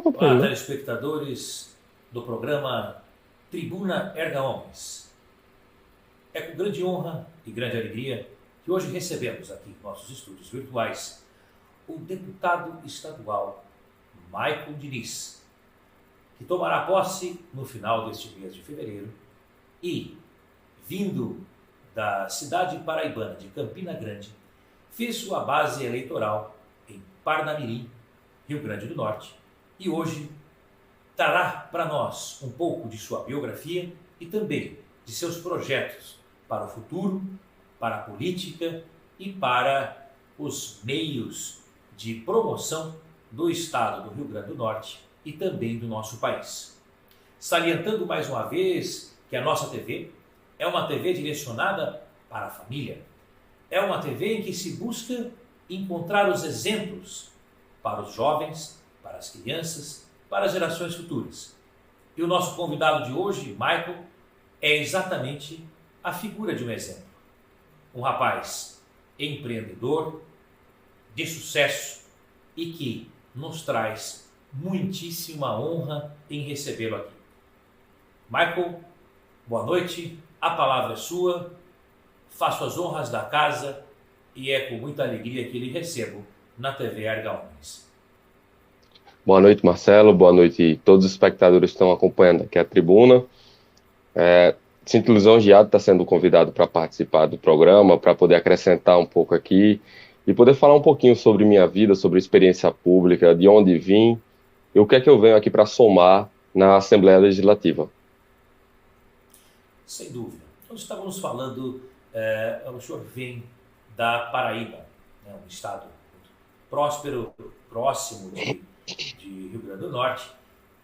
Olá, telespectadores do programa Tribuna Erga Omnes. É com grande honra e grande alegria que hoje recebemos aqui em nossos estúdios virtuais o deputado estadual Maicon Diniz, que tomará posse no final deste mês de fevereiro e, vindo da cidade paraibana de Campina Grande, fez sua base eleitoral em Parnamirim, Rio Grande do Norte, e hoje trará para nós um pouco de sua biografia e também de seus projetos para o futuro, para a política e para os meios de promoção do estado do Rio Grande do Norte e também do nosso país. Salientando mais uma vez que a nossa TV é uma TV direcionada para a família. É uma TV em que se busca encontrar os exemplos para os jovens, para as crianças, para as gerações futuras. E o nosso convidado de hoje, Maicon, é exatamente a figura de um exemplo. Um rapaz empreendedor, de sucesso e que nos traz muitíssima honra em recebê-lo aqui. Maicon, boa noite, a palavra é sua, faço as honras da casa e é com muita alegria que lhe recebo na TV Erga Omnes. Boa noite, Marcelo. Boa noite a todos os espectadores que estão acompanhando aqui a tribuna. Sinto lisonjeado de estar sendo convidado para participar do programa, para poder acrescentar um pouco aqui e poder falar um pouquinho sobre minha vida, sobre experiência pública, de onde vim e o que é que eu venho aqui para somar na Assembleia Legislativa. Sem dúvida. Nós estávamos falando, o senhor vem da Paraíba, né, um estado muito próspero, próximo de Rio Grande do Norte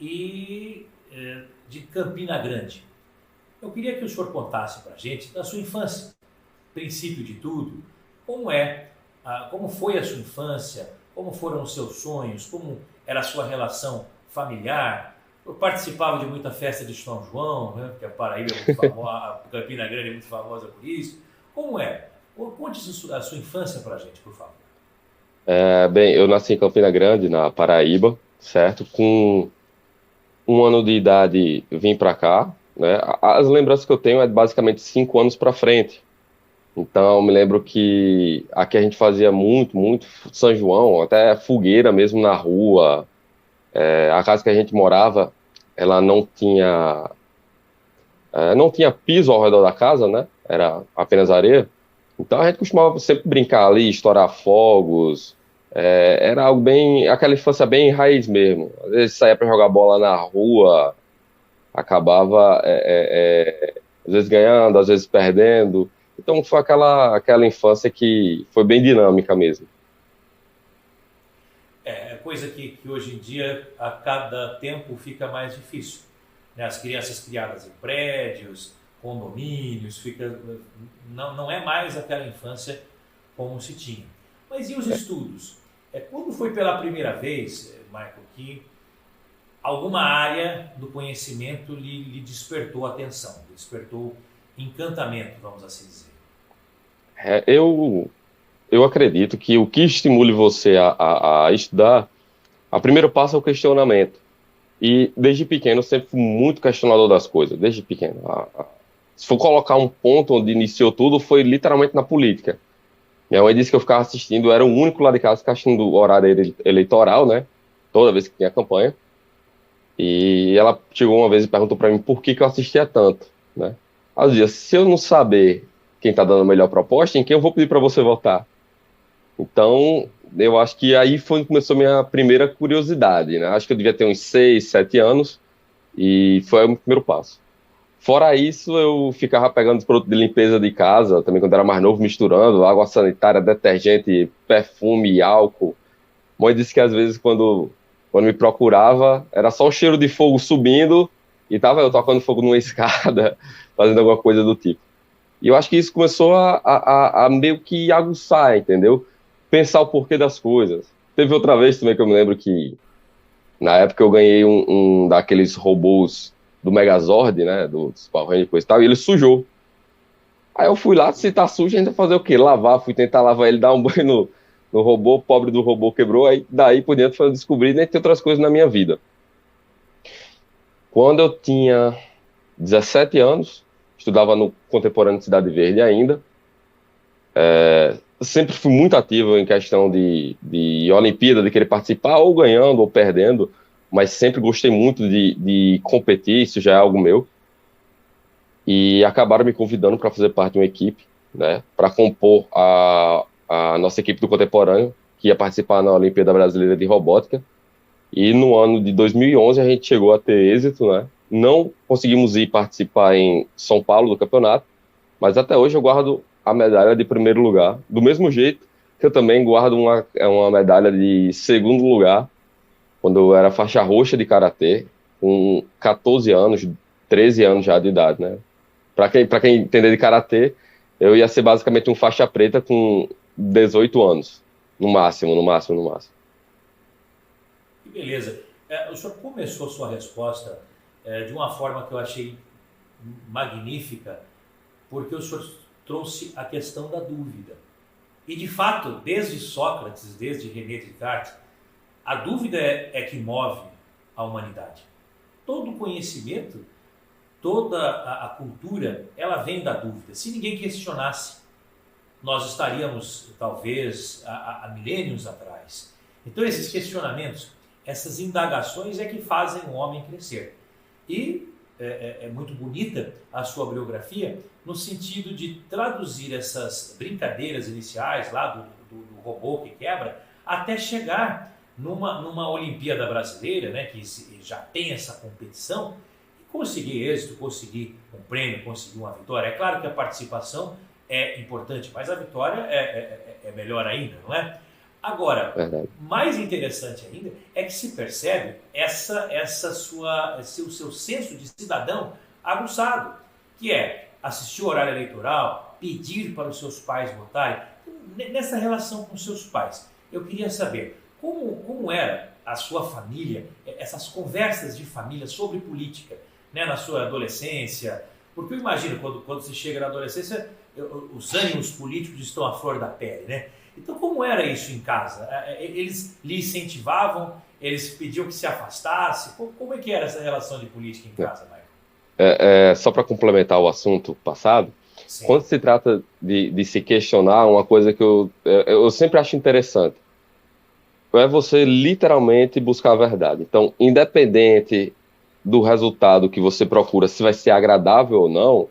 e de Campina Grande. Eu queria que o senhor contasse para a gente da sua infância, princípio de tudo, como foi a sua infância, como foram os seus sonhos, como era a sua relação familiar. Eu participava de muita festa de São João, né, porque a Paraíba é muito famosa, a Campina Grande é muito famosa por isso. Como é? Conte a sua infância para a gente, por favor. Bem, eu nasci em Campina Grande, na Paraíba, certo? Com 1 ano de idade vim para cá, né? As lembranças que eu tenho é basicamente 5 anos para frente. Então, me lembro que aqui a gente fazia muito São João, até fogueira mesmo na rua. A casa que a gente morava, ela não tinha piso ao redor da casa, né? Era apenas areia. Então a gente costumava sempre brincar ali, estourar fogos. Era algo bem, aquela infância bem raiz mesmo. Às vezes saía para jogar bola na rua, acabava às vezes ganhando, às vezes perdendo. Então foi aquela infância que foi bem dinâmica mesmo. Coisa que hoje em dia, a cada tempo, fica mais difícil, né? As crianças criadas em prédios, condomínios, não é mais aquela infância como se tinha. Mas e os estudos? Quando foi pela primeira vez, Maicon, que alguma área do conhecimento lhe despertou atenção, lhe despertou encantamento, vamos assim dizer? Eu acredito que o que estimule você a estudar, o primeiro passo é o questionamento. E desde pequeno eu sempre fui muito questionador das coisas, desde pequeno. Se for colocar um ponto onde iniciou tudo, foi literalmente na política. Minha mãe disse que eu ficava assistindo, eu era o único lá de casa que assistindo o horário eleitoral, né? Toda vez que tinha campanha. E ela chegou uma vez e perguntou para mim por que eu assistia tanto, né? Ela dizia, se eu não saber quem está dando a melhor proposta, em quem eu vou pedir para você votar? Então, eu acho que aí foi que começou a minha primeira curiosidade, né? Acho que eu devia ter uns 6, 7 anos e foi o meu primeiro passo. Fora isso, eu ficava pegando os produtos de limpeza de casa, também quando era mais novo, misturando água sanitária, detergente, perfume, álcool. Mãe disse que às vezes quando me procurava, era só o cheiro de fogo subindo e tava eu tocando fogo numa escada, fazendo alguma coisa do tipo. E eu acho que isso começou a meio que aguçar, entendeu? Pensar o porquê das coisas. Teve outra vez também que eu me lembro que, na época, eu ganhei um daqueles robôs do Megazord, né, dos Power Rangers e coisa e tal, e ele sujou. Aí eu fui lá, se tá sujo, ainda fazer o quê? Lavar, fui tentar lavar ele, dar um banho no robô, pobre do robô quebrou, aí daí por diante foi eu descobrir, entre outras coisas na minha vida. Quando eu tinha 17 anos, estudava no Contemporâneo de Cidade Verde ainda, sempre fui muito ativo em questão de Olimpíada, de querer participar, ou ganhando ou perdendo, mas sempre gostei muito de competir, isso já é algo meu. E acabaram me convidando para fazer parte de uma equipe, né, para compor a nossa equipe do Contemporâneo, que ia participar na Olimpíada Brasileira de Robótica. E no ano de 2011 a gente chegou a ter êxito, né? Não conseguimos ir participar em São Paulo do campeonato, mas até hoje eu guardo a medalha de primeiro lugar, do mesmo jeito que eu também guardo uma medalha de segundo lugar, quando eu era faixa roxa de karatê, com 14 anos, 13 anos já de idade, né? Para quem entender de karatê, eu ia ser basicamente um faixa preta com 18 anos, no máximo, no máximo, no máximo. Que beleza. O senhor começou sua resposta de uma forma que eu achei magnífica, porque o senhor trouxe a questão da dúvida. E, de fato, desde Sócrates, desde René Descartes, a dúvida é que move a humanidade. Todo conhecimento, toda a cultura, ela vem da dúvida. Se ninguém questionasse, nós estaríamos, talvez, há milênios atrás. Então, esses questionamentos, essas indagações é que fazem o homem crescer. E é muito bonita a sua biografia no sentido de traduzir essas brincadeiras iniciais lá do robô que quebra até chegar numa Olimpíada Brasileira, né, que já tem essa competição, e conseguir êxito, conseguir um prêmio, conseguir uma vitória. É claro que a participação é importante, mas a vitória é melhor ainda, não é? Agora, Verdade. mais interessante ainda é que se percebe o seu senso de cidadão aguçado, que é assistir o horário eleitoral, pedir para os seus pais votarem. Nessa relação com seus pais, eu queria saber como era a sua família, essas conversas de família sobre política, né, na sua adolescência, porque eu imagino quando você chega na adolescência, os ânimos políticos estão à flor da pele, né? Então, como era isso em casa? Eles lhe incentivavam? Eles pediam que se afastasse? Como é que era essa relação de política em casa, Michael? Só para complementar o assunto passado, Sim. quando se trata de se questionar, uma coisa que eu sempre acho interessante é você literalmente buscar a verdade. Então, independente do resultado que você procura, se vai ser agradável ou não,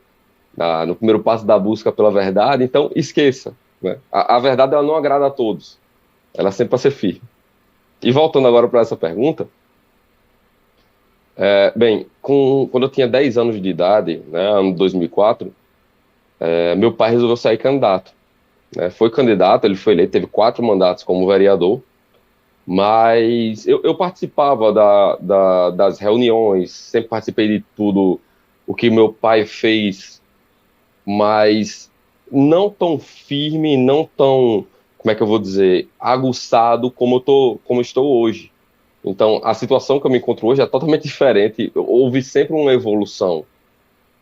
no primeiro passo da busca pela verdade, então esqueça, né? A verdade ela não agrada a todos, ela sempre vai ser firme. E voltando agora para essa pergunta, bem, quando eu tinha 10 anos de idade, né, ano 2004, meu pai resolveu sair candidato, né? Foi candidato, ele foi eleito, teve 4 mandatos como vereador, mas eu participava das reuniões, sempre participei de tudo o que meu pai fez, mas não tão firme, não tão, como é que eu vou dizer, aguçado como como estou hoje. Então, a situação que eu me encontro hoje é totalmente diferente. Houve sempre uma evolução,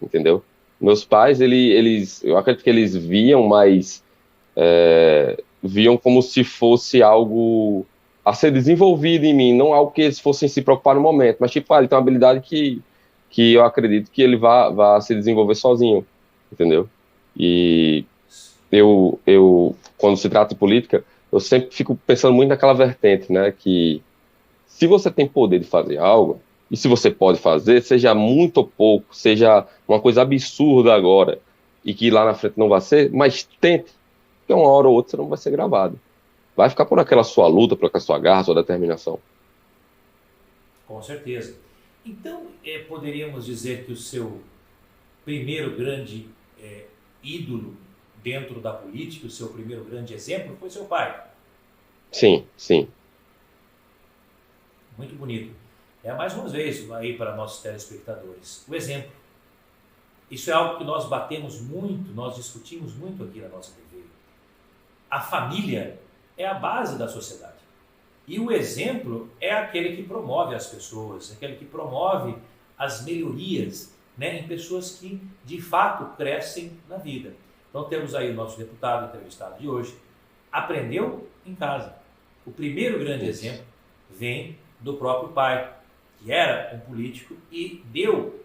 entendeu? Meus pais, eu acredito que eles viam, mas viam como se fosse algo a ser desenvolvido em mim, não algo que eles fossem se preocupar no momento, mas tipo, ele tem uma habilidade que eu acredito que ele vá se desenvolver sozinho, entendeu? E quando se trata de política, eu sempre fico pensando muito naquela vertente, né, que se você tem poder de fazer algo, e se você pode fazer, seja muito ou pouco, seja uma coisa absurda agora, e que lá na frente não vai ser, mas tente, porque uma hora ou outra você não vai ser gravado. Vai ficar por aquela sua luta, por aquela sua garra, sua determinação. Com certeza. Então, poderíamos dizer que o seu primeiro grande ídolo dentro da política, o seu primeiro grande exemplo foi seu pai. Sim, sim. Muito bonito. Mais uma vez aí para nossos telespectadores, o exemplo. Isso é algo que nós batemos muito, nós discutimos muito aqui na nossa TV. A família é a base da sociedade. E o exemplo é aquele que promove as pessoas, aquele que promove as melhorias, né, em pessoas que de fato crescem na vida. Então temos aí o nosso deputado entrevistado de hoje, aprendeu em casa. O primeiro grande exemplo vem do próprio pai, que era um político e deu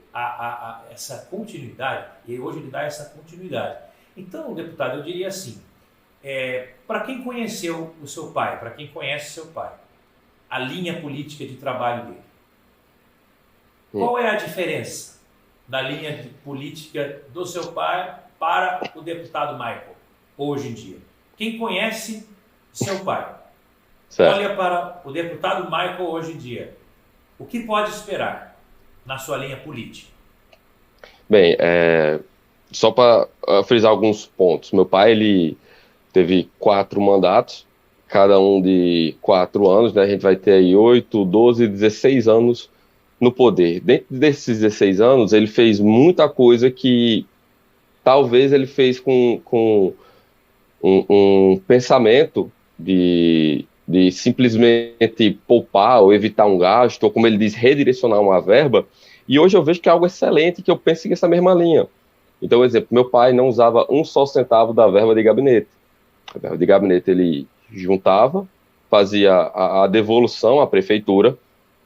essa continuidade, e hoje ele dá essa continuidade. Então, deputado, eu diria assim, para quem conheceu o seu pai, para quem conhece seu pai, a linha política de trabalho dele, qual é a diferença da linha política do seu pai para o deputado Michael, hoje em dia? Quem conhece seu pai, certo, olha para o deputado Michael hoje em dia, o que pode esperar na sua linha política? Bem, só para frisar alguns pontos. Meu pai, ele teve 4 mandatos, cada um de 4 anos, né? A gente vai ter aí 8, 12, 16 anos no poder. Dentro desses 16 anos, ele fez muita coisa que talvez ele fez com um pensamento de simplesmente poupar ou evitar um gasto, ou como ele diz, redirecionar uma verba, e hoje eu vejo que é algo excelente, que eu penso seguir essa mesma linha. Então, exemplo, meu pai não usava um só centavo da verba de gabinete. A verba de gabinete ele juntava, fazia a devolução à prefeitura,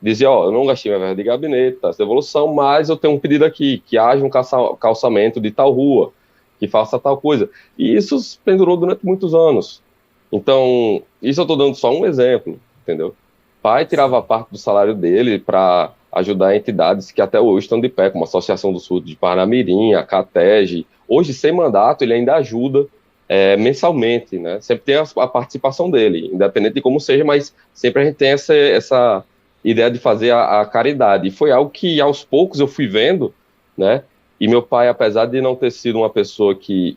dizia, ó, eu não gastei minha verba de gabinete, tá, essa devolução, mas eu tenho um pedido aqui, que haja um calçamento de tal rua, que faça tal coisa. E isso pendurou durante muitos anos. Então, isso eu estou dando só um exemplo, entendeu? Pai tirava parte do salário dele para ajudar entidades que até hoje estão de pé, como a Associação do Sul de Parnamirim, a CATEG. Hoje, sem mandato, ele ainda ajuda mensalmente, né? Sempre tem a participação dele, independente de como seja, mas sempre a gente tem essa ideia de fazer a caridade. E foi algo que, aos poucos, eu fui vendo, né? E meu pai, apesar de não ter sido uma pessoa que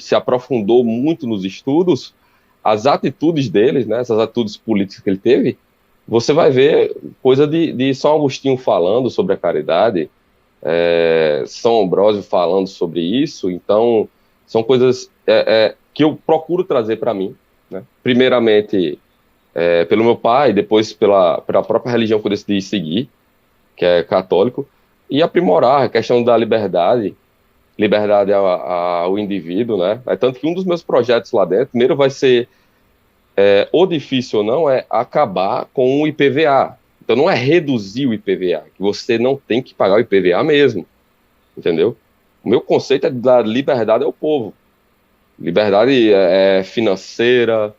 se aprofundou muito nos estudos, as atitudes dele, né, essas atitudes políticas que ele teve, você vai ver coisa de São Agostinho falando sobre a caridade, São Ambrósio falando sobre isso. Então, são coisas que eu procuro trazer para mim, né? Primeiramente, pelo meu pai, depois pela própria religião que eu decidi seguir, que é católico, e aprimorar a questão da liberdade ao indivíduo, né? É tanto que um dos meus projetos lá dentro, primeiro vai ser, ou difícil ou não, é acabar com o IPVA. Então não é reduzir o IPVA, que você não tem que pagar o IPVA mesmo, entendeu? O meu conceito é dar liberdade ao povo. Liberdade financeira,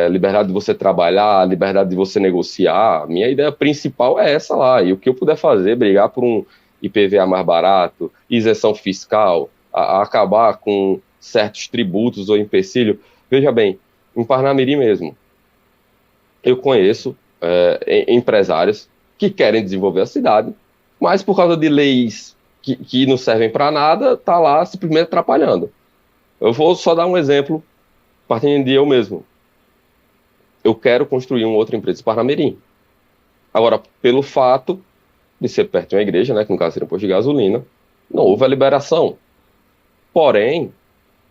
liberdade de você trabalhar, liberdade de você negociar. Minha ideia principal é essa lá. E o que eu puder fazer, brigar por um IPVA mais barato, isenção fiscal, acabar com certos tributos ou empecilho. Veja bem, em Parnamirim mesmo, eu conheço empresários que querem desenvolver a cidade, mas por causa de leis que não servem para nada, tá lá simplesmente atrapalhando. Eu vou só dar um exemplo, partindo de eu mesmo. Eu quero construir uma outra empresa em Parnamirim. Agora, pelo fato de ser perto de uma igreja, né, que no caso seria um posto de gasolina, não houve a liberação. Porém,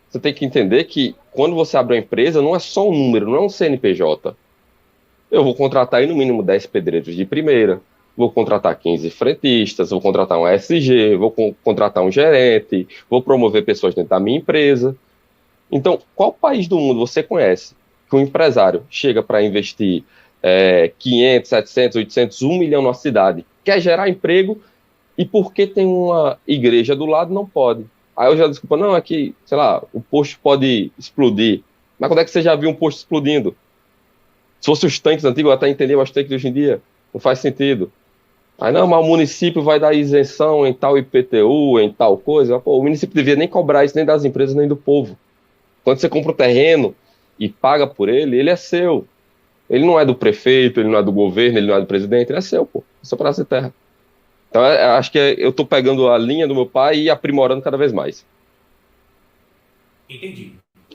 você tem que entender que quando você abre uma empresa, não é só um número, não é um CNPJ. Eu vou contratar aí no mínimo 10 pedreiros de primeira, vou contratar 15 frentistas, vou contratar um SG, vou contratar um gerente, vou promover pessoas dentro da minha empresa. Então, qual país do mundo você conhece que um empresário chega para investir 500, 700, 800, 1 milhão numa cidade, quer gerar emprego, e porque tem uma igreja do lado, não pode? Aí eu já desculpa, não, é que, sei lá, o posto pode explodir. Mas quando é que você já viu um posto explodindo? Se fosse os tanques antigos, eu até entendia os tanques de hoje em dia. Não faz sentido. Aí não, mas o município vai dar isenção em tal IPTU, em tal coisa. Pô, o município devia nem cobrar isso nem das empresas, nem do povo. Quando você compra o terreno e paga por ele, ele é seu. Ele não é do prefeito, ele não é do governo, ele não é do presidente, ele é seu, pô. É seu pedaço de terra. Então, acho que eu estou pegando a linha do meu pai e aprimorando cada vez mais. Entendi,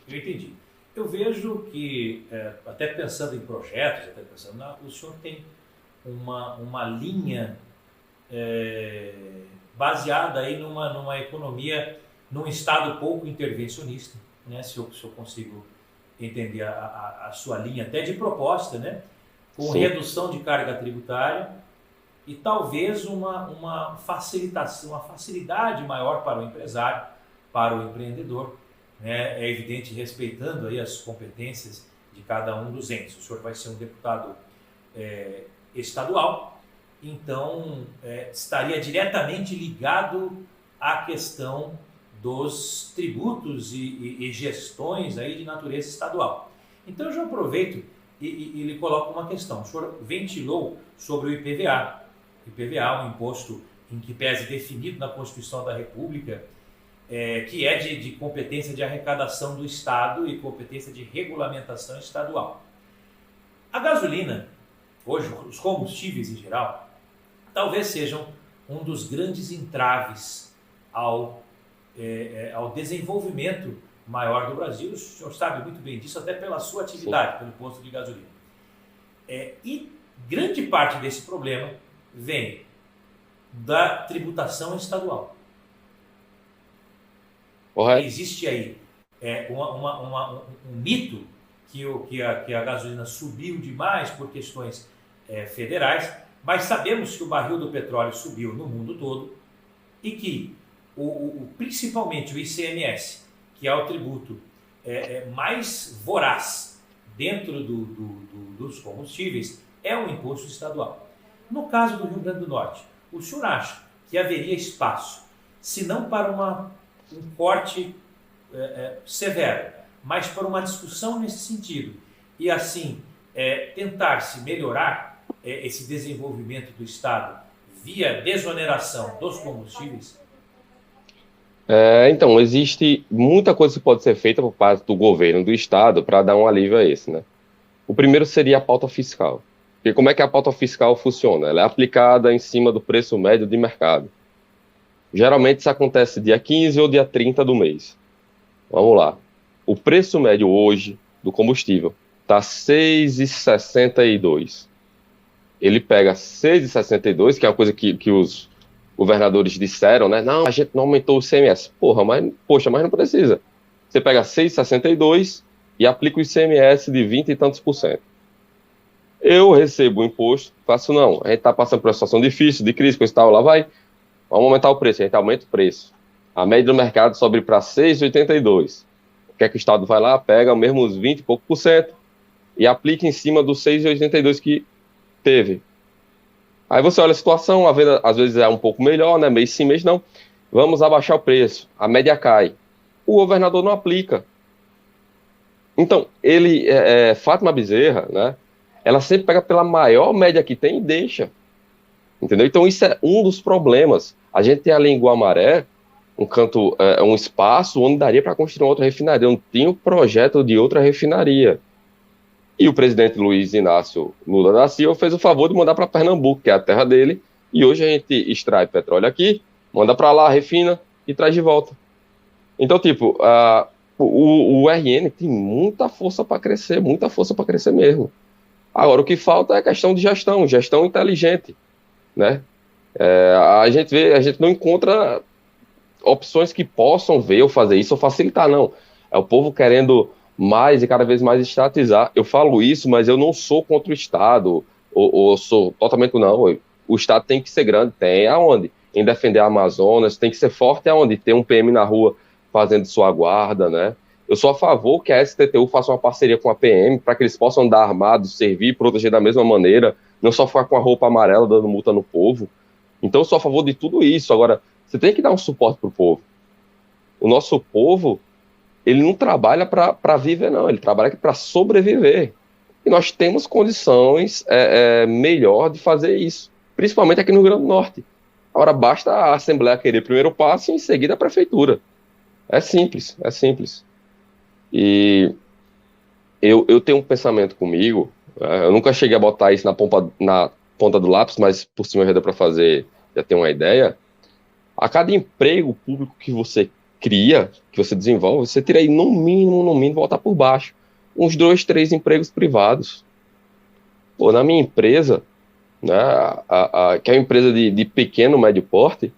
eu entendi. Eu vejo que, até pensando em projetos, até pensando, o senhor tem uma linha baseada aí numa economia, num Estado pouco intervencionista, né? Se eu consigo entender a sua linha até de proposta, né? Com Sim. redução de carga tributária e talvez uma facilitação, uma facilidade maior para o empresário, para o empreendedor, né, é evidente, respeitando aí as competências de cada um dos entes. O senhor vai ser um deputado estadual, então estaria diretamente ligado à questão dos tributos e gestões aí de natureza estadual. Então eu já aproveito e lhe coloco uma questão. O senhor ventilou sobre o IPVA. O IPVA é um imposto em que pese definido na Constituição da República, que é de competência de arrecadação do Estado e competência de regulamentação estadual. A gasolina, hoje os combustíveis em geral, talvez sejam um dos grandes entraves ao desenvolvimento maior do Brasil. O senhor sabe muito bem disso, até pela sua atividade, pelo posto de gasolina. E grande parte desse problema vem da tributação estadual. Correto. Existe aí um mito que a gasolina subiu demais por questões federais, mas sabemos que o barril do petróleo subiu no mundo todo e que principalmente o ICMS, que é o tributo mais voraz dentro dos combustíveis, é um imposto estadual. No caso do Rio Grande do Norte, o senhor acha que haveria espaço, se não para um corte severo, mas para uma discussão nesse sentido, e assim tentar-se melhorar esse desenvolvimento do Estado via desoneração dos combustíveis? Então, existe muita coisa que pode ser feita por parte do governo, do Estado, para dar um alívio a esse, né? O primeiro seria a pauta fiscal. Porque como é que a pauta fiscal funciona? Ela é aplicada em cima do preço médio de mercado. Geralmente isso acontece dia 15 ou dia 30 do mês. Vamos lá. O preço médio hoje do combustível está R$ 6,62. Ele pega R$ 6,62, que é uma coisa que os governadores disseram, né? Não, a gente não aumentou o ICMS. Poxa, mas não precisa. Você pega R$ 6,62 e aplica o ICMS de 20 e tantos por cento. Eu recebo o imposto, faço não. A gente está passando por uma situação difícil, de crise, coisa e tal, lá vai. Vamos aumentar o preço, a gente aumenta o preço. A média do mercado sobe para 6,82. O que é que o Estado vai lá, pega mesmo os 20 e pouco por cento e aplica em cima dos 6,82 que teve. Aí você olha a situação, a venda às vezes é um pouco melhor, né? Mês sim, mês não. Vamos abaixar o preço, a média cai. O governador não aplica. Então, Fátima Bezerra, né? Ela sempre pega pela maior média que tem e deixa. Entendeu? Então, isso é um dos problemas. A gente tem ali em Guamaré um espaço onde daria para construir uma outra refinaria. Não tinha o projeto de outra refinaria. E o presidente Luiz Inácio Lula da Silva fez o favor de mandar para Pernambuco, que é a terra dele, e hoje a gente extrai petróleo aqui, manda para lá, refina e traz de volta. Então, tipo, o RN tem muita força para crescer mesmo. Agora, o que falta é a questão de gestão inteligente, né? A gente não encontra opções que possam ver ou fazer isso ou facilitar, não. É o povo querendo mais e cada vez mais estatizar. Eu falo isso, mas eu não sou contra o Estado, ou sou totalmente não. O Estado tem que ser grande, tem aonde? Em defender a Amazonas, tem que ser forte aonde? Ter um PM na rua fazendo sua guarda, né? Eu sou a favor que a STTU faça uma parceria com a PM para que eles possam andar armados, servir e proteger da mesma maneira, não só ficar com a roupa amarela dando multa no povo. Então eu sou a favor de tudo isso. Agora, você tem que dar um suporte para o povo. O nosso povo, ele não trabalha para viver, não. Ele trabalha para sobreviver. E nós temos condições melhor de fazer isso, principalmente aqui no Rio Grande do Norte. Agora, basta a Assembleia querer o primeiro passo e em seguida a Prefeitura. É simples. E eu tenho um pensamento comigo, eu nunca cheguei a botar isso na ponta do lápis, mas por cima já deu para fazer, já tem uma ideia. A cada emprego público que você cria, que você desenvolve, você tira aí no mínimo, voltar por baixo. Uns 2, 3 empregos privados. Pô, na minha empresa, né, que é uma empresa de pequeno, médio porte,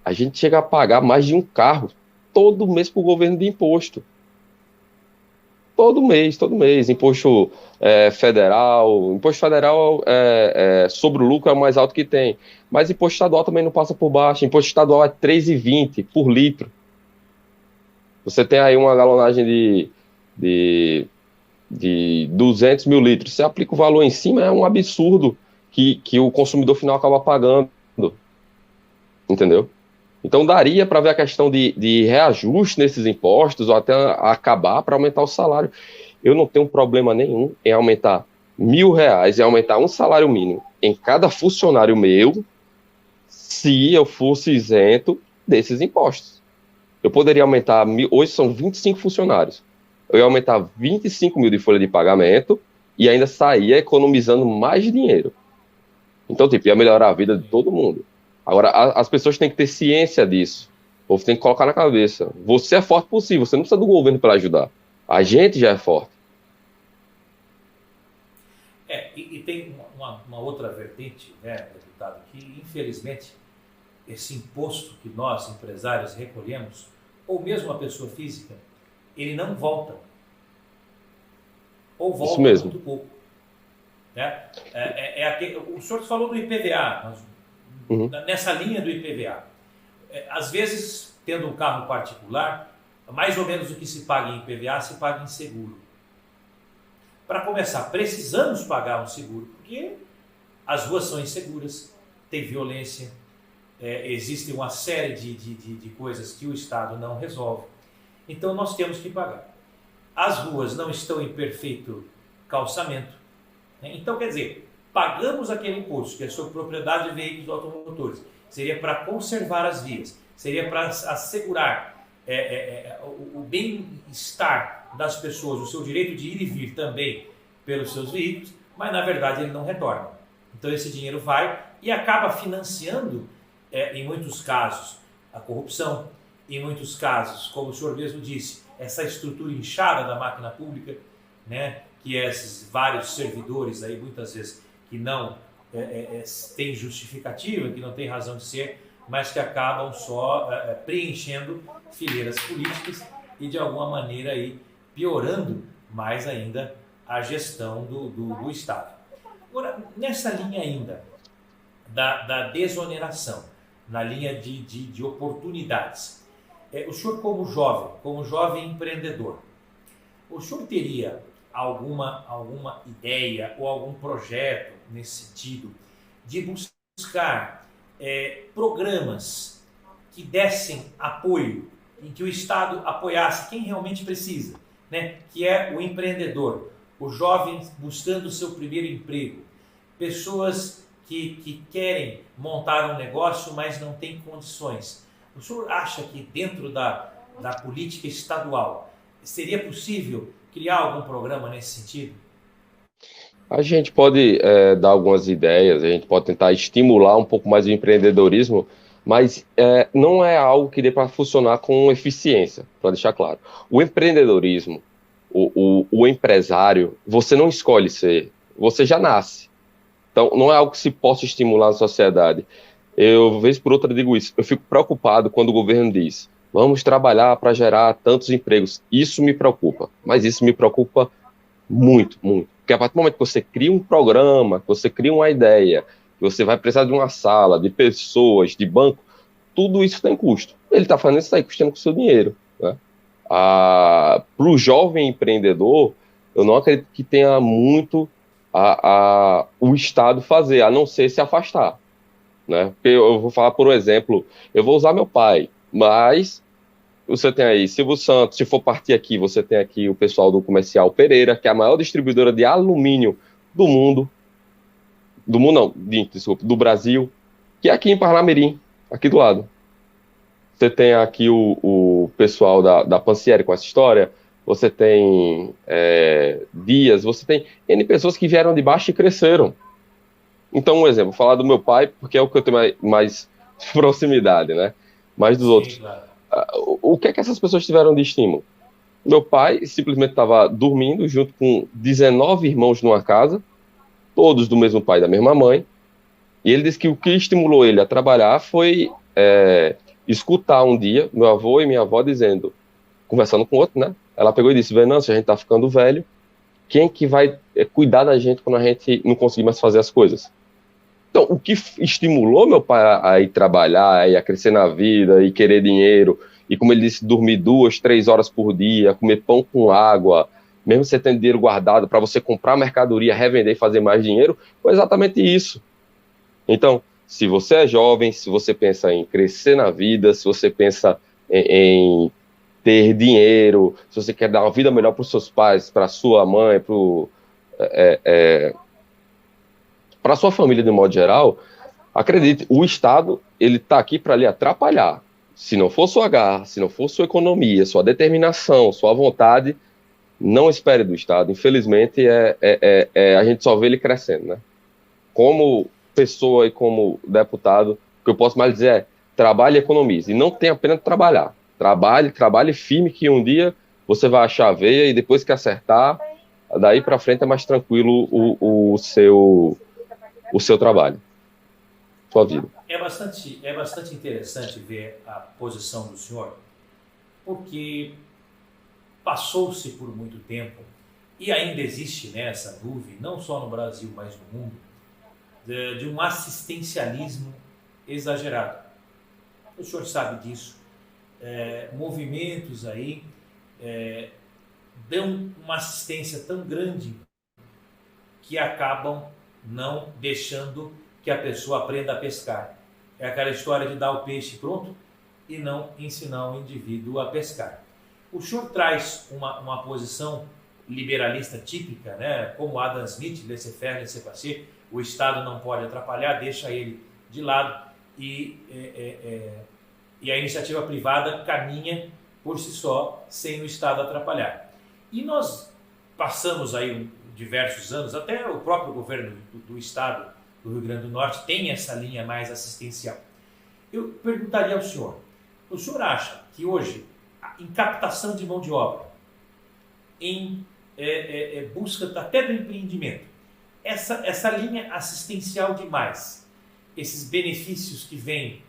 a gente chega a pagar mais de um carro todo mês para o governo de imposto. Todo mês. Imposto federal. Imposto federal sobre o lucro é o mais alto que tem. Mas imposto estadual também não passa por baixo. Imposto estadual é R$ 3,20 por litro. Você tem aí uma galonagem de 200 mil litros. Você aplica o valor em cima, é um absurdo que o consumidor final acaba pagando, entendeu? Então daria para ver a questão de reajuste nesses impostos ou até acabar para aumentar o salário. Eu não tenho problema nenhum em aumentar R$ 1.000 e aumentar um salário mínimo em cada funcionário meu, se eu fosse isento desses impostos. Eu poderia aumentar, hoje são 25 funcionários, eu ia aumentar 25 mil de folha de pagamento e ainda saía economizando mais dinheiro. Então, tipo, ia melhorar a vida de todo mundo. Agora, as pessoas têm que ter ciência disso. O povo tem que colocar na cabeça. Você é forte possível, você não precisa do governo para ajudar. A gente já é forte. E tem uma outra vertente, né, deputado, que infelizmente esse imposto que nós, empresários, recolhemos, ou mesmo a pessoa física, ele não volta. Ou volta muito pouco. Né? O senhor falou do IPVA, nessa linha do IPVA. Às vezes, tendo um carro particular, mais ou menos o que se paga em IPVA se paga em seguro. Para começar, precisamos pagar um seguro, porque as ruas são inseguras, tem violência, existe uma série de coisas que o Estado não resolve. Então nós temos que pagar. As ruas não estão em perfeito calçamento, né? Então, quer dizer, pagamos aquele imposto, que é sobre propriedade de veículos automotores, seria para conservar as vias, seria para assegurar o bem-estar das pessoas, o seu direito de ir e vir também pelos seus veículos, mas na verdade ele não retorna. Então esse dinheiro vai e acaba financiando, em muitos casos, a corrupção, em muitos casos, como o senhor mesmo disse, essa estrutura inchada da máquina pública, né, que é esses vários servidores aí, muitas vezes, que não têm justificativa, que não têm razão de ser, mas que acabam só preenchendo fileiras políticas e de alguma maneira aí piorando mais ainda a gestão do Estado. Agora, nessa linha ainda da desoneração, na linha de oportunidades, o senhor como jovem empreendedor, o senhor teria alguma ideia ou algum projeto nesse sentido de buscar programas que dessem apoio, em que o Estado apoiasse quem realmente precisa, né? Que é o empreendedor, o jovem buscando o seu primeiro emprego, pessoas que querem montar um negócio, mas não têm condições. O senhor acha que dentro da política estadual seria possível criar algum programa nesse sentido? A gente pode dar algumas ideias, a gente pode tentar estimular um pouco mais o empreendedorismo, mas não é algo que dê para funcionar com eficiência, para deixar claro. O empreendedorismo, o empresário, você não escolhe ser, você já nasce. Então, não é algo que se possa estimular na sociedade. Eu, vez por outra, digo isso. Eu fico preocupado quando o governo diz: vamos trabalhar para gerar tantos empregos. Isso me preocupa, mas isso me preocupa muito, muito. Porque a partir do momento que você cria um programa, que você cria uma ideia, que você vai precisar de uma sala, de pessoas, de banco, tudo isso tem custo. Ele está fazendo isso aí, custando com o seu dinheiro, né? Para o jovem empreendedor, eu não acredito que tenha muito o Estado fazer, a não ser se afastar, né? Porque eu vou falar, por exemplo, eu vou usar meu pai, mas você tem aí Silvio Santos, se for partir aqui, você tem aqui o pessoal do Comercial Pereira, que é a maior distribuidora de alumínio do mundo, desculpa, do Brasil, que é aqui em Parnamirim, aqui do lado. Você tem aqui o pessoal da Pancieri com essa história, você tem Dias, você tem N pessoas que vieram de baixo e cresceram. Então, um exemplo, vou falar do meu pai, porque é o que eu tenho mais proximidade, né? Mais dos outros. Claro. O que é que essas pessoas tiveram de estímulo? Meu pai simplesmente estava dormindo junto com 19 irmãos numa casa, todos do mesmo pai e da mesma mãe, e ele disse que o que estimulou ele a trabalhar foi escutar um dia meu avô e minha avó dizendo, conversando com outro, né? Ela pegou e disse: Venâncio, a gente tá ficando velho, quem que vai cuidar da gente quando a gente não conseguir mais fazer as coisas? Então, o que estimulou meu pai a ir trabalhar, a crescer na vida, e querer dinheiro, e, como ele disse, dormir 2, 3 horas por dia, comer pão com água, mesmo você tendo dinheiro guardado para você comprar mercadoria, revender e fazer mais dinheiro, foi exatamente isso. Então, se você é jovem, se você pensa em crescer na vida, se você pensa em ter dinheiro, se você quer dar uma vida melhor para os seus pais, para sua mãe, para sua família de modo geral, acredite, o Estado ele está aqui para lhe atrapalhar. Se não for sua garra, se não for sua economia, sua determinação, sua vontade, não espere do Estado. Infelizmente, a gente só vê ele crescendo, né? Como pessoa e como deputado, o que eu posso mais dizer é trabalhe e economize. E não tenha pena de trabalhar. Trabalhe firme, que um dia você vai achar a veia, e depois que acertar, daí para frente é mais tranquilo o seu trabalho, sua vida. É bastante interessante ver a posição do senhor, porque passou-se por muito tempo, e ainda existe, né, essa dúvida, não só no Brasil, mas no mundo, de um assistencialismo exagerado. O senhor sabe disso. Movimentos aí dão uma assistência tão grande que acabam não deixando que a pessoa aprenda a pescar. É aquela história de dar o peixe pronto e não ensinar o indivíduo a pescar. O senhor traz uma posição liberalista típica, né? Como Adam Smith, laissez-faire, laissez-passer, o Estado não pode atrapalhar, deixa ele de lado, e a iniciativa privada caminha por si só, sem o Estado atrapalhar. E nós passamos aí diversos anos, até o próprio governo do Estado do Rio Grande do Norte tem essa linha mais assistencial. Eu perguntaria ao senhor, o senhor acha que hoje, em captação de mão de obra, em busca até do empreendimento, essa linha assistencial demais, esses benefícios que vêm,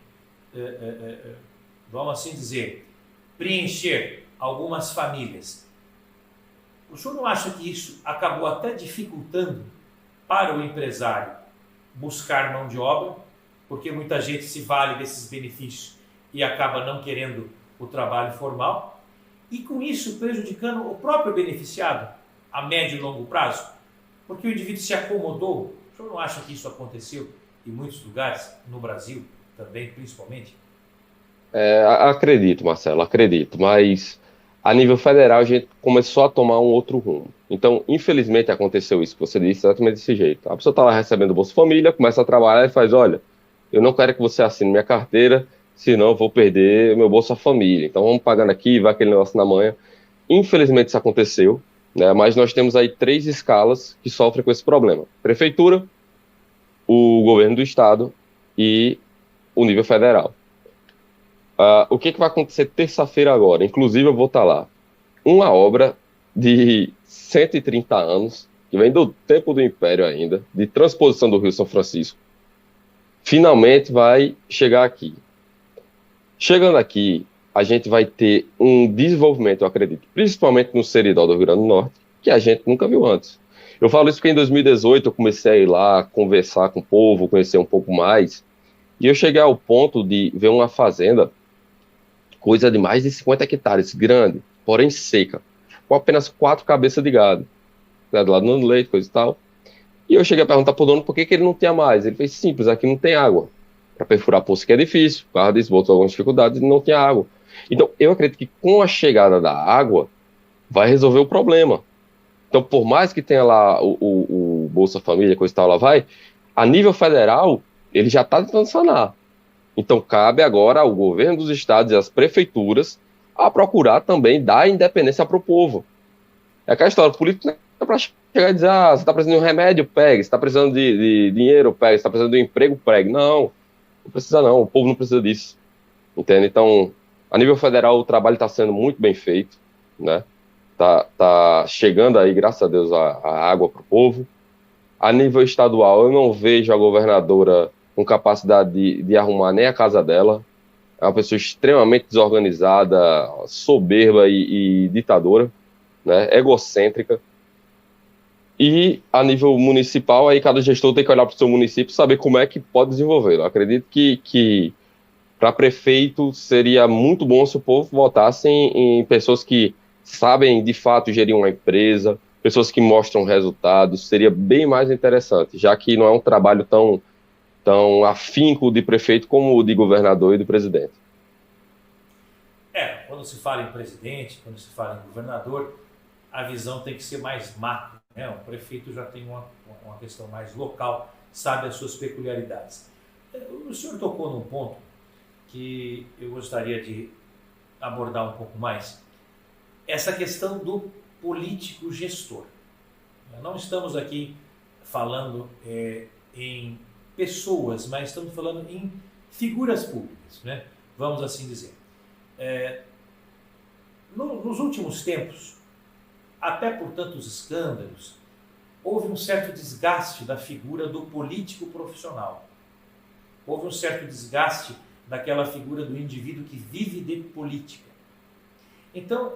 vamos assim dizer, preencher algumas famílias, o senhor não acha que isso acabou até dificultando para o empresário buscar mão de obra, porque muita gente se vale desses benefícios e acaba não querendo o trabalho formal, e com isso prejudicando o próprio beneficiado a médio e longo prazo? Porque o indivíduo se acomodou. O senhor não acha que isso aconteceu em muitos lugares, no Brasil também, principalmente? Acredito, Marcelo, acredito, mas a nível federal a gente começou a tomar um outro rumo. Então, infelizmente, aconteceu isso que você disse, exatamente desse jeito. A pessoa está lá recebendo o Bolsa Família, começa a trabalhar e faz, olha, eu não quero que você assine minha carteira, senão eu vou perder meu Bolsa Família. Então, vamos pagando aqui, vai aquele negócio na manhã. Infelizmente, isso aconteceu, né? Mas nós temos aí 3 escalas que sofrem com esse problema. Prefeitura, o governo do estado e o nível federal. O que vai acontecer terça-feira agora? Inclusive, eu vou estar lá. Uma obra de 130 anos, que vem do tempo do Império ainda, de transposição do Rio São Francisco, finalmente vai chegar aqui. Chegando aqui, a gente vai ter um desenvolvimento, eu acredito, principalmente no Seridó do Rio Grande do Norte, que a gente nunca viu antes. Eu falo isso porque em 2018 eu comecei a ir lá, conversar com o povo, conhecer um pouco mais, e eu cheguei ao ponto de ver uma fazenda, coisa de mais de 50 hectares, grande, porém seca, com apenas 4 cabeças de gado, né, do lado do leite, coisa e tal. E eu cheguei a perguntar pro dono por que ele não tinha mais. Ele fez simples, aqui não tem água. Para perfurar poço que é difícil, por causa disso, botou algumas dificuldades, e não tinha água. Então, eu acredito que com a chegada da água, vai resolver o problema. Então, por mais que tenha lá o Bolsa Família, coisa e tal, lá vai, a nível federal, ele já está tentando sanar. Então, cabe agora ao governo dos estados e às prefeituras a procurar também dar independência para o povo. É aquela história, o político não é para chegar e dizer, você está precisando de um remédio, pegue, você está precisando de dinheiro, pegue, você está precisando de um emprego, pegue. Não precisa não, o povo não precisa disso, entende? Então, a nível federal, o trabalho está sendo muito bem feito, né? Tá chegando aí, graças a Deus, a água para o povo. A nível estadual, eu não vejo a governadora com capacidade de arrumar nem a casa dela. É uma pessoa extremamente desorganizada, soberba e ditadora, né? Egocêntrica. E a nível municipal, aí cada gestor tem que olhar para o seu município e saber como é que pode desenvolver. Eu acredito que para prefeito seria muito bom se o povo votasse em pessoas que sabem de fato gerir uma empresa, pessoas que mostram resultados, seria bem mais interessante, já que não é um trabalho tão afinco de prefeito como o de governador e do presidente. Quando se fala em presidente, quando se fala em governador, a visão tem que ser mais macro, né? O prefeito já tem uma questão mais local, sabe as suas peculiaridades. O senhor tocou num ponto que eu gostaria de abordar um pouco mais, essa questão do político gestor. Não estamos aqui falando em pessoas, mas estamos falando em figuras públicas, né? Vamos assim dizer. Nos últimos tempos, até por tantos escândalos, houve um certo desgaste da figura do político profissional. Houve um certo desgaste daquela figura do indivíduo que vive de política. Então,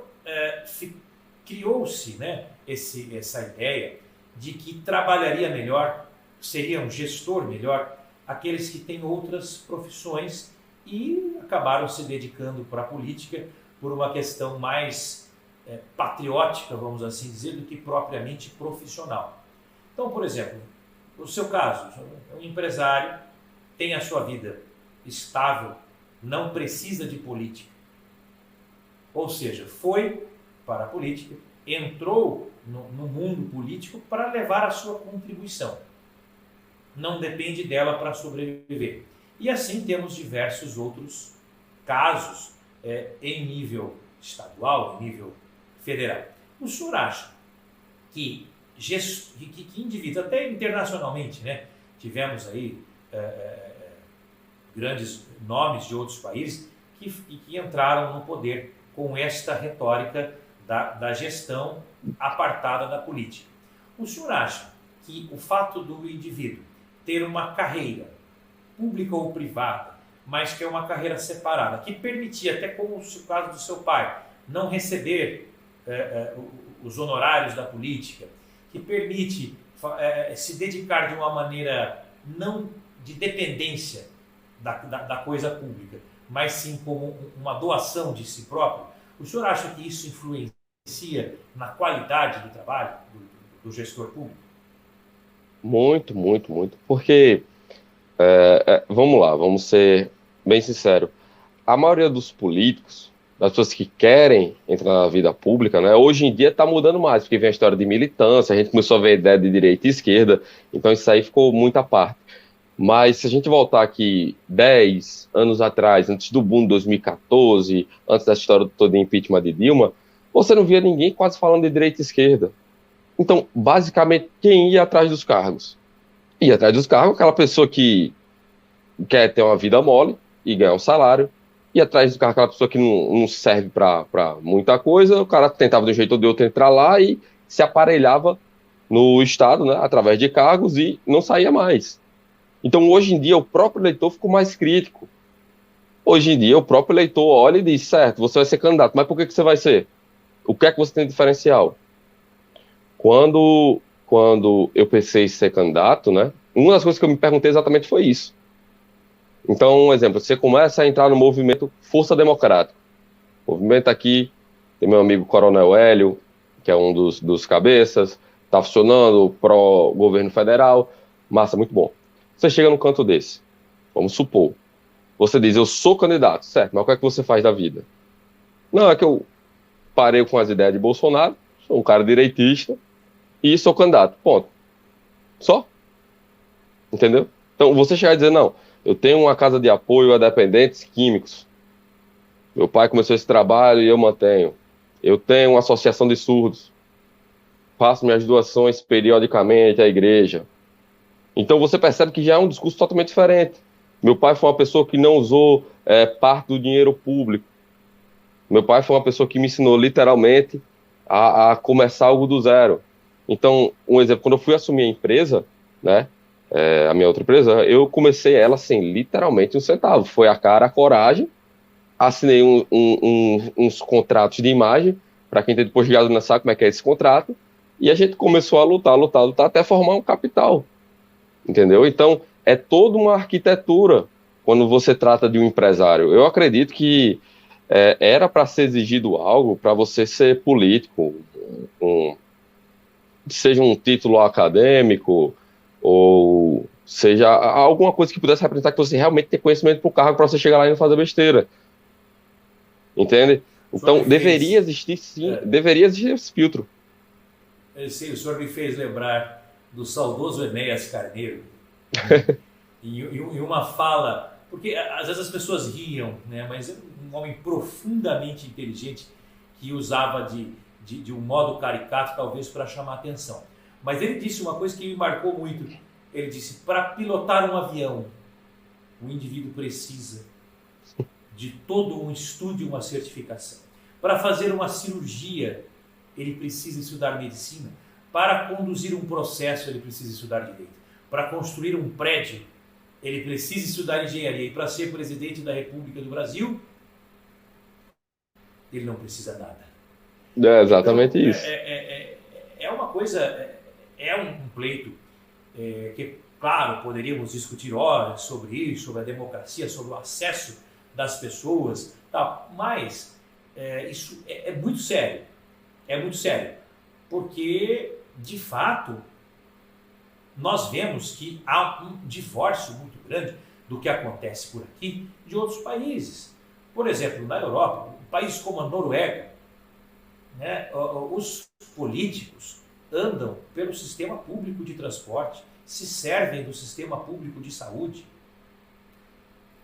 criou-se, né, essa ideia de que trabalharia melhor, seria um gestor melhor, aqueles que têm outras profissões e acabaram se dedicando para a política por uma questão mais patriótica, vamos assim dizer, do que propriamente profissional. Então, por exemplo, no seu caso, um empresário tem a sua vida estável, não precisa de política. Ou seja, foi para a política, entrou no mundo político para levar a sua contribuição. Não depende dela para sobreviver. E assim temos diversos outros casos em nível estadual, em nível federal. O senhor acha que indivíduos, até internacionalmente, né, tivemos aí grandes nomes de outros países que entraram no poder com esta retórica da gestão apartada da política. O senhor acha que o fato do indivíduo ter uma carreira, pública ou privada, mas que é uma carreira separada, que permitia, até como o caso do seu pai, não receber os honorários da política, que permite se dedicar de uma maneira não de dependência da coisa pública, mas sim como uma doação de si próprio, o senhor acha que isso influencia na qualidade do trabalho do gestor público? Muito, muito, muito. Porque, vamos lá, vamos ser bem sinceros. A maioria dos políticos, das pessoas que querem entrar na vida pública, né, hoje em dia está mudando mais, porque vem a história de militância, a gente começou a ver a ideia de direita e esquerda, então isso aí ficou muito à parte. Mas se a gente voltar aqui 10 anos atrás, antes do boom de 2014, antes da história toda de impeachment de Dilma, você não via ninguém quase falando de direita e esquerda. Então, basicamente, quem ia atrás dos cargos? Ia atrás dos cargos aquela pessoa que quer ter uma vida mole e ganhar um salário, ia atrás do cargo aquela pessoa que não serve para muita coisa, o cara tentava de um jeito ou de outro entrar lá e se aparelhava no Estado, né, através de cargos e não saía mais. Então, hoje em dia, o próprio eleitor ficou mais crítico. Hoje em dia, o próprio eleitor olha e diz, certo, você vai ser candidato, mas por que você vai ser? O que é que você tem de diferencial? Quando eu pensei em ser candidato, né, uma das coisas que eu me perguntei exatamente foi isso. Então, um exemplo, você começa a entrar no movimento Força Democrática. O movimento aqui, tem meu amigo Coronel Hélio, que é um dos cabeças, está funcionando pró-governo federal, massa, muito bom. Você chega num canto desse, vamos supor, você diz, eu sou candidato, certo, mas o que é que você faz da vida? Não, é que eu parei com as ideias de Bolsonaro, sou um cara direitista e sou candidato, ponto. Só? Entendeu? Então, você chegar e dizer, não, eu tenho uma casa de apoio a dependentes químicos, meu pai começou esse trabalho e eu mantenho. Eu tenho uma associação de surdos, faço minhas doações periodicamente à igreja. Então você percebe que já é um discurso totalmente diferente. Meu pai foi uma pessoa que não usou parte do dinheiro público. Meu pai foi uma pessoa que me ensinou literalmente a começar algo do zero. Então, um exemplo, quando eu fui assumir a empresa, né, a minha outra empresa, eu comecei ela sem literalmente um centavo. Foi a cara, a coragem, assinei uns contratos de imagem, para quem tem depois de gasolina sabe como é que é esse contrato, e a gente começou a lutar, até formar um capital. Entendeu? Então, é toda uma arquitetura quando você trata de um empresário. Eu acredito que era para ser exigido algo para você ser político, um, seja um título acadêmico, ou seja alguma coisa que pudesse representar que você realmente tem conhecimento para o cargo para você chegar lá e não fazer besteira. Entende? O senhor Então, me deveria fez, existir, sim, é, deveria existir esse filtro. sim, o senhor me fez lembrar do saudoso Enéas Carneiro, né? Em uma fala, porque às vezes as pessoas riam, né? Mas é um homem profundamente inteligente que usava de um modo caricato, talvez para chamar atenção. Mas ele disse uma coisa que me marcou muito. Ele disse: para pilotar um avião, o indivíduo precisa de todo um estudo e uma certificação. Para fazer uma cirurgia, ele precisa estudar medicina. Para conduzir um processo, ele precisa estudar direito. Para construir um prédio, ele precisa estudar engenharia. E para ser presidente da República do Brasil, ele não precisa nada. É Então, exatamente isso. é uma coisa, é um pleito que, claro, poderíamos discutir horas sobre isso, sobre a democracia, sobre o acesso das pessoas, tal, mas isso é muito sério. É muito sério. Porque, de fato, nós vemos que há um divórcio muito grande do que acontece por aqui de outros países. Por exemplo, na Europa, um país como a Noruega, né, os políticos andam pelo sistema público de transporte, se servem do sistema público de saúde.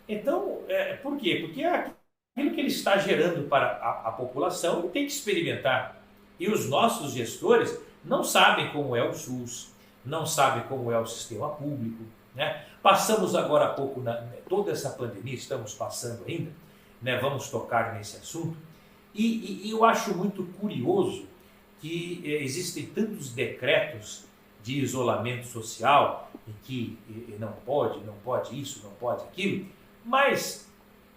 Então, por quê? Porque aquilo que ele está gerando para a população, ele tem que experimentar. E os nossos gestores não sabem como é o SUS, não sabem como é o sistema público, né? Passamos agora há pouco, toda essa pandemia, estamos passando ainda, né? Vamos tocar nesse assunto. E eu acho muito curioso que existem tantos decretos de isolamento social, em que não pode isso, não pode aquilo, mas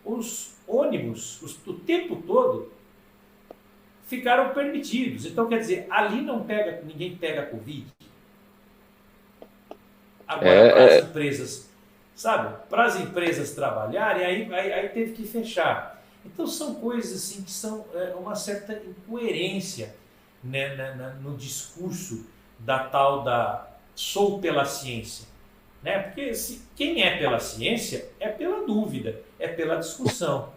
os ônibus, o tempo todo, ficaram permitidos. Então, quer dizer, ali ninguém pega Covid. Agora, para as empresas, sabe? Para as empresas trabalharem, aí teve que fechar. Então, são coisas assim que são uma certa incoerência, né, no discurso da tal da sou pela ciência. Né? Porque quem é pela ciência é pela dúvida, é pela discussão.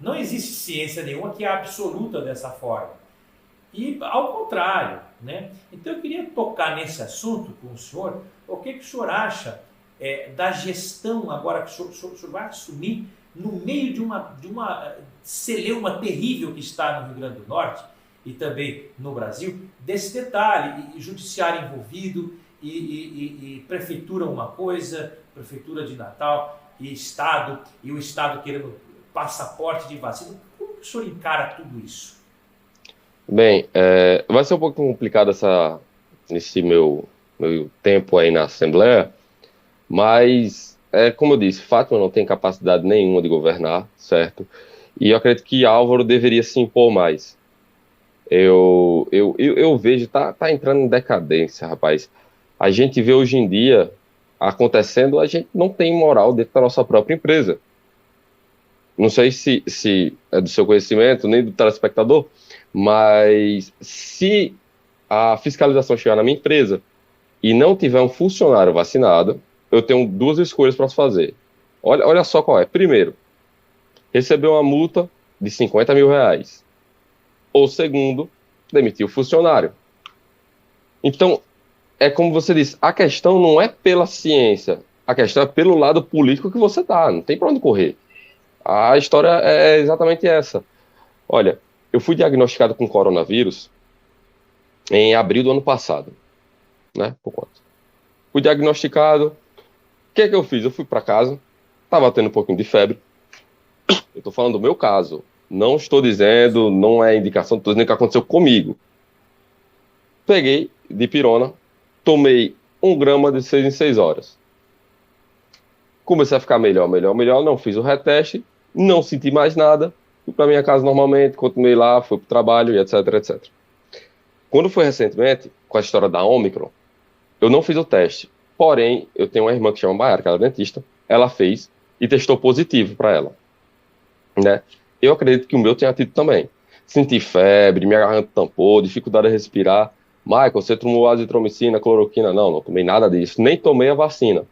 Não existe ciência nenhuma que é absoluta dessa forma. E ao contrário, né? Então eu queria tocar nesse assunto com o senhor. O que o senhor acha da gestão agora que o senhor vai assumir no meio de uma celeuma terrível que está no Rio Grande do Norte e também no Brasil, desse detalhe, e judiciário envolvido, e prefeitura uma coisa, prefeitura de Natal, e o Estado querendo passaporte de vacina. Como o senhor encara tudo isso? Bem, vai ser um pouco complicado nesse meu tempo aí na Assembleia, mas, como eu disse, Fátima não tem capacidade nenhuma de governar, certo? E eu acredito que Álvaro deveria se impor mais. Eu vejo, tá entrando em decadência, rapaz. A gente vê hoje em dia acontecendo, a gente não tem moral dentro da nossa própria empresa. Não sei se é do seu conhecimento, nem do telespectador, mas se a fiscalização chegar na minha empresa e não tiver um funcionário vacinado, eu tenho duas escolhas para fazer. Olha só qual é. Primeiro, receber uma multa de R$ 50.000. Ou segundo, demitir o funcionário. Então, é como você disse, a questão não é pela ciência, a questão é pelo lado político que você tá, não tem para onde correr. A história é exatamente essa. Olha, eu fui diagnosticado com coronavírus em abril do ano passado, né? Por conta. Fui diagnosticado. O que é que eu fiz? Eu fui para casa, estava tendo um pouquinho de febre. Eu estou falando do meu caso. Não estou dizendo, não é indicação, estou dizendo o que aconteceu comigo. Peguei dipirona, tomei 1 grama de 6 em 6 horas. Comecei a ficar melhor, não fiz o reteste, não senti mais nada, fui para minha casa normalmente, continuei lá, fui para o trabalho e etc, etc. Quando foi recentemente, com a história da Omicron, eu não fiz o teste. Porém, eu tenho uma irmã que chama Baiara, que ela é dentista, ela fez e testou positivo para ela, né? Eu acredito que o meu tenha tido também. Senti febre, minha garganta tampou, dificuldade de respirar. Michael, você tomou azitromicina, cloroquina? Não, não tomei nada disso. Nem tomei a vacina. O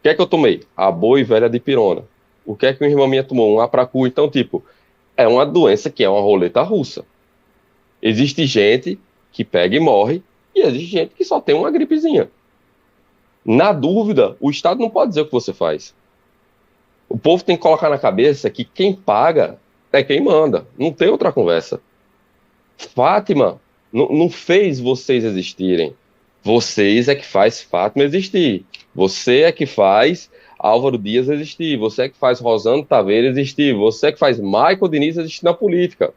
que é que eu tomei? A boa e velha dipirona. O que é que minha irmã minha tomou? Um Apracu. Então, tipo, é uma doença que é uma roleta russa. Existe gente que pega e morre, e existe gente que só tem uma gripezinha. Na dúvida, o Estado não pode dizer o que você faz. O povo tem que colocar na cabeça que quem paga é quem manda. Não tem outra conversa. Fátima não fez vocês existirem. Vocês é que faz Fátima existir. Você é que faz Álvaro Dias existir. Você é que faz Rosana Taveira existir. Você é que faz Michael Diniz existir na política.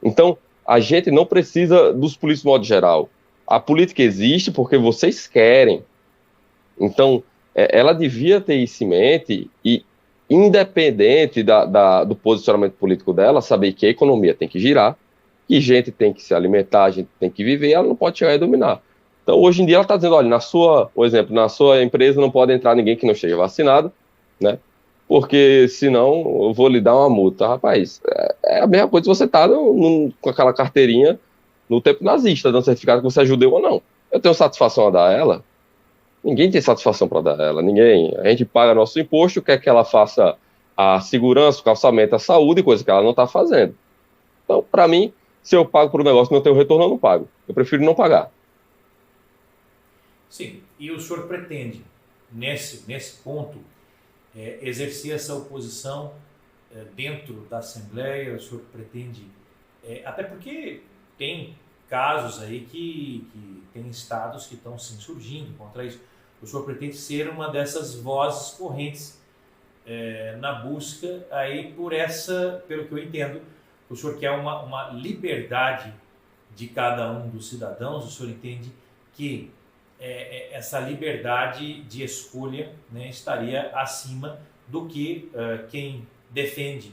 Então, a gente não precisa dos políticos de modo geral. A política existe porque vocês querem. Então, ela devia ter isso em mente e, independente do posicionamento político dela, saber que a economia tem que girar, que gente tem que se alimentar, a gente tem que viver, ela não pode chegar e dominar. Então, hoje em dia, ela está dizendo, olha, por exemplo, na sua empresa não pode entrar ninguém que não esteja vacinado, né? Porque senão eu vou lhe dar uma multa. Rapaz, é a mesma coisa se você está com aquela carteirinha no tempo nazista, dando certificado que você é judeu ou não. Eu tenho satisfação a dar a ela? Ninguém tem satisfação para dar a ela, ninguém. A gente paga nosso imposto, quer que ela faça a segurança, o calçamento, a saúde, coisa que ela não está fazendo. Então, para mim, se eu pago por um negócio que não tem retorno, eu não pago. Eu prefiro não pagar. Sim, e o senhor pretende, nesse ponto, exercer essa oposição dentro da Assembleia? O senhor pretende, até porque tem casos aí que tem estados que estão se insurgindo contra isso. O senhor pretende ser uma dessas vozes correntes na busca aí pelo que eu entendo, o senhor quer uma liberdade de cada um dos cidadãos. O senhor entende que essa liberdade de escolha, né, estaria acima do que quem defende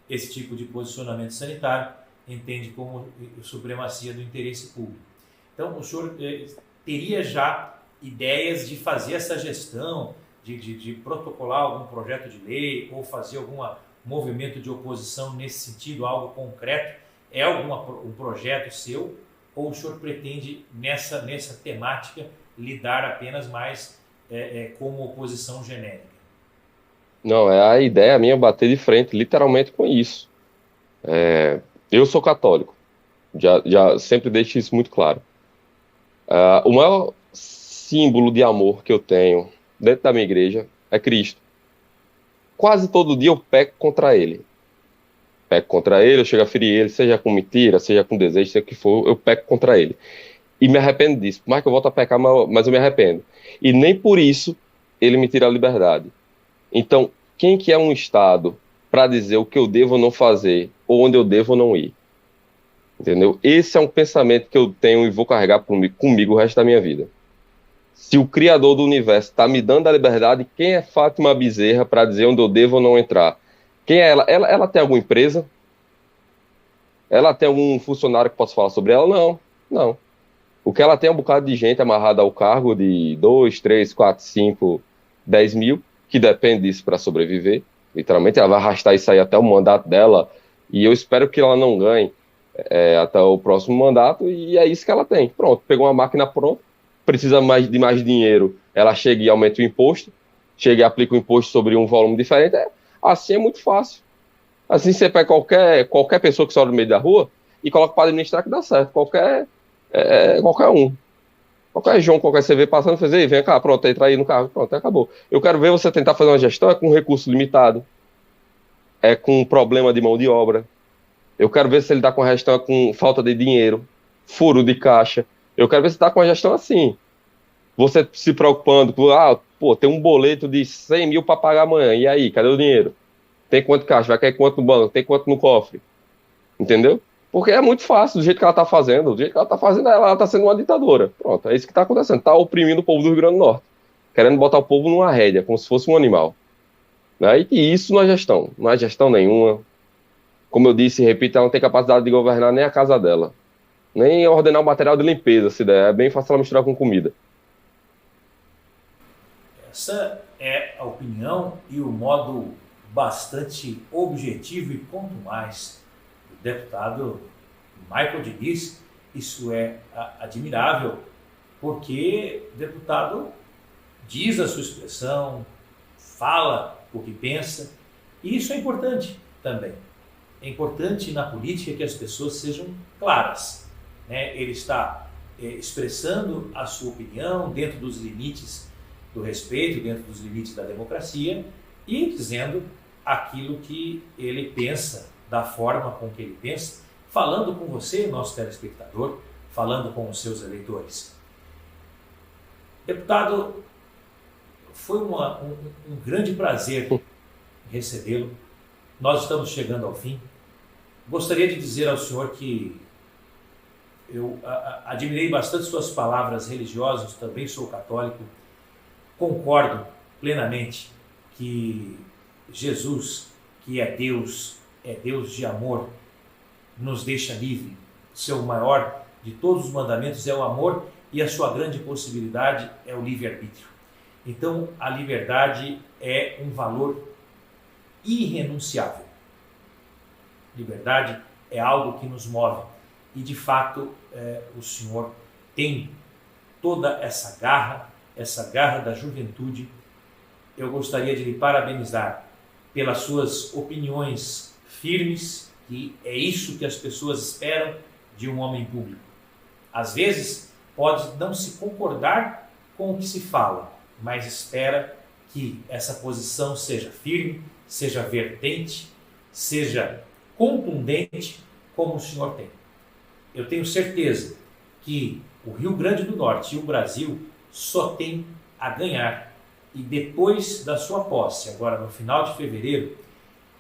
esse tipo de posicionamento sanitário entende como supremacia do interesse público. Então, o senhor teria já ideias de fazer essa gestão, de protocolar algum projeto de lei ou fazer algum movimento de oposição nesse sentido, algo concreto? É um projeto seu, ou o senhor pretende, nessa temática, lidar apenas mais como oposição genérica? Não, a ideia minha é bater de frente, literalmente, com isso. Eu sou católico, já sempre deixo isso muito claro. O maior símbolo de amor que eu tenho dentro da minha igreja é Cristo. Quase todo dia eu peco contra ele. Eu chego a ferir ele, seja com mentira, seja com desejo, seja o que for, eu peco contra ele. E me arrependo disso. Por mais que eu volto a pecar, mas eu me arrependo. E nem por isso ele me tira a liberdade. Então, quem que é um Estado para dizer o que eu devo ou não fazer, ou onde eu devo ou não ir? Entendeu? Esse é um pensamento que eu tenho e vou carregar comigo o resto da minha vida. Se o Criador do Universo está me dando a liberdade, quem é Fátima Bezerra para dizer onde eu devo ou não entrar? Quem é ela? Ela tem alguma empresa? Ela tem algum funcionário que possa falar sobre ela? Não, não. O que ela tem é um bocado de gente amarrada ao cargo de 2, 3, 4, 5, 10 mil, que depende disso para sobreviver. Literalmente, ela vai arrastar isso aí até o mandato dela, e eu espero que ela não ganhe até o próximo mandato, e é isso que ela tem. Pronto, pegou uma máquina pronta, precisa de mais dinheiro, ela chega e aumenta o imposto, chega e aplica o imposto sobre um volume diferente. Assim é muito fácil. Assim você pega qualquer pessoa que sobe no meio da rua e coloca para administrar que dá certo. Qualquer um. Qualquer João, qualquer CV passando, faz, ei, vem cá, pronto, entra aí no carro, pronto, acabou. Eu quero ver você tentar fazer uma gestão com recurso limitado, com problema de mão de obra. Eu quero ver se ele dá com a gestão com falta de dinheiro, furo de caixa. Eu quero ver se está com a gestão assim. Você se preocupando com, tem um boleto de 100 mil para pagar amanhã, e aí, cadê o dinheiro? Tem quanto caixa? Vai cair quanto no banco? Tem quanto no cofre? Entendeu? Porque é muito fácil, do jeito que ela está fazendo. Do jeito que ela está fazendo, ela está sendo uma ditadora. Pronto, é isso que está acontecendo. Está oprimindo o povo do Rio Grande do Norte. Querendo botar o povo numa rédea, como se fosse um animal. Né? E isso não é gestão. Não é gestão nenhuma. Como eu disse e repito, ela não tem capacidade de governar nem a casa dela. Nem ordenar o material de limpeza, se der. É bem fácil ela misturar com comida. Essa é a opinião e o modo bastante objetivo e contumaz do deputado Michael Diniz. Isso é admirável, porque o deputado diz a sua expressão, fala o que pensa, e isso é importante também. É importante na política que as pessoas sejam claras, né? Ele está expressando a sua opinião dentro dos limites do respeito, dentro dos limites da democracia, e dizendo aquilo que ele pensa, da forma com que ele pensa, falando com você, nosso telespectador, falando com os seus eleitores. Deputado, foi um grande prazer recebê-lo. Nós estamos chegando ao fim. Gostaria de dizer ao senhor que eu admirei bastante suas palavras religiosas, também sou católico, concordo plenamente que Jesus, que é Deus de amor, nos deixa livre. Seu maior de todos os mandamentos é o amor e a sua grande possibilidade é o livre-arbítrio. Então, a liberdade é um valor irrenunciável. Liberdade é algo que nos move. E, de fato, o senhor tem toda essa garra da juventude. Eu gostaria de lhe parabenizar pelas suas opiniões firmes, que é isso que as pessoas esperam de um homem público. Às vezes, pode não se concordar com o que se fala, mas espera que essa posição seja firme, seja vertente, seja contundente, como o senhor tem. Eu tenho certeza que o Rio Grande do Norte e o Brasil só tem a ganhar. E depois da sua posse, agora no final de fevereiro,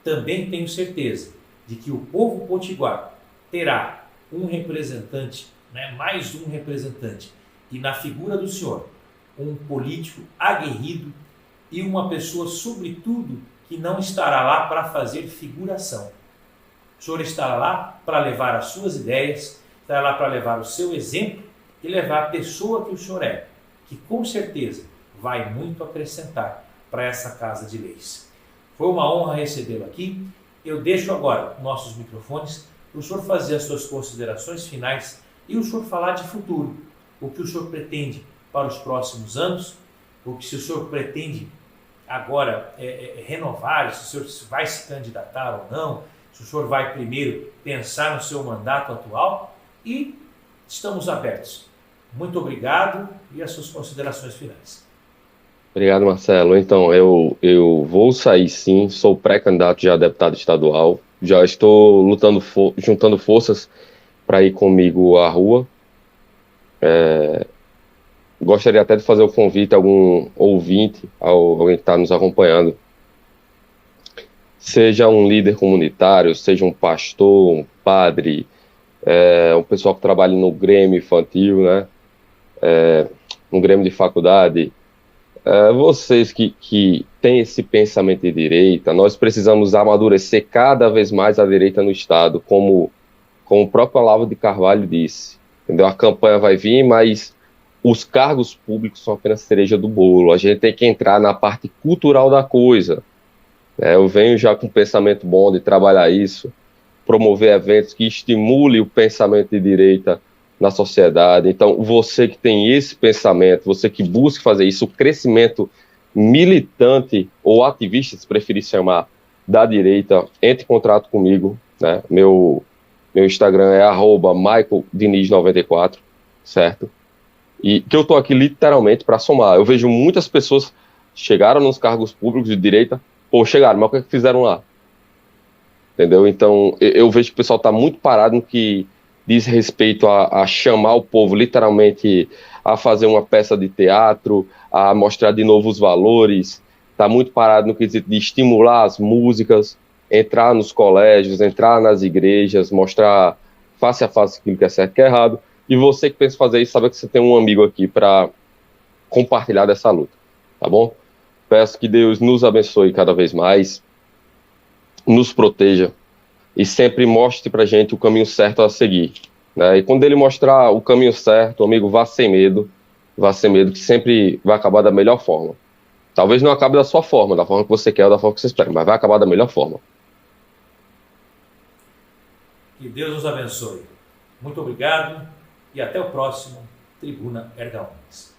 também tenho certeza de que o povo potiguar terá um representante, mais um representante, e na figura do senhor, um político aguerrido e uma pessoa, sobretudo, que não estará lá para fazer figuração. O senhor estará lá para levar as suas ideias, estará lá para levar o seu exemplo e levar a pessoa que o senhor é, que com certeza vai muito acrescentar para essa Casa de Leis. Foi uma honra recebê-lo aqui. Eu deixo agora nossos microfones para o senhor fazer as suas considerações finais e o senhor falar de futuro, o que o senhor pretende para os próximos anos, o que se o senhor pretende agora renovar, se o senhor vai se candidatar ou não, se o senhor vai primeiro pensar no seu mandato atual, e estamos abertos. Muito obrigado e as suas considerações finais. Obrigado, Marcelo. Então, eu vou sair sim, sou pré-candidato já a deputado estadual, já estou juntando forças para ir comigo à rua. Gostaria até de fazer o convite a algum ouvinte, alguém que está nos acompanhando, seja um líder comunitário, seja um pastor, um padre, um pessoal que trabalha no Grêmio infantil, né? No Grêmio de faculdade, vocês que têm esse pensamento de direita, nós precisamos amadurecer cada vez mais a direita no Estado, como o próprio Olavo de Carvalho disse, entendeu? A campanha vai vir, mas os cargos públicos são apenas cereja do bolo. A gente tem que entrar na parte cultural da coisa. Eu venho já com um pensamento bom de trabalhar isso, promover eventos que estimulem o pensamento de direita na sociedade. Então, você que tem esse pensamento, você que busca fazer isso, o crescimento militante ou ativista, se preferir chamar, da direita, entre em contato comigo, né? Meu Instagram é @MichaelDiniz94, certo? E que eu estou aqui literalmente para somar. Eu vejo muitas pessoas chegaram nos cargos públicos de direita, chegaram, mas o que é que fizeram lá? Entendeu? Então, eu vejo que o pessoal está muito parado no que diz respeito a chamar o povo literalmente a fazer uma peça de teatro, a mostrar de novo os valores, está muito parado no quesito de estimular as músicas, entrar nos colégios, entrar nas igrejas, mostrar face a face aquilo que é certo e que é errado. E você que pensa fazer isso, sabe que você tem um amigo aqui para compartilhar dessa luta, tá bom? Peço que Deus nos abençoe cada vez mais, nos proteja e sempre mostre pra gente o caminho certo a seguir, né? E quando ele mostrar o caminho certo, amigo, vá sem medo, que sempre vai acabar da melhor forma, tá Talvez não acabe da sua forma, da forma que você quer ou da forma que você espera, mas vai acabar da melhor forma. Que Deus nos abençoe. Muito obrigado e até o próximo Tribuna Erga Omnes.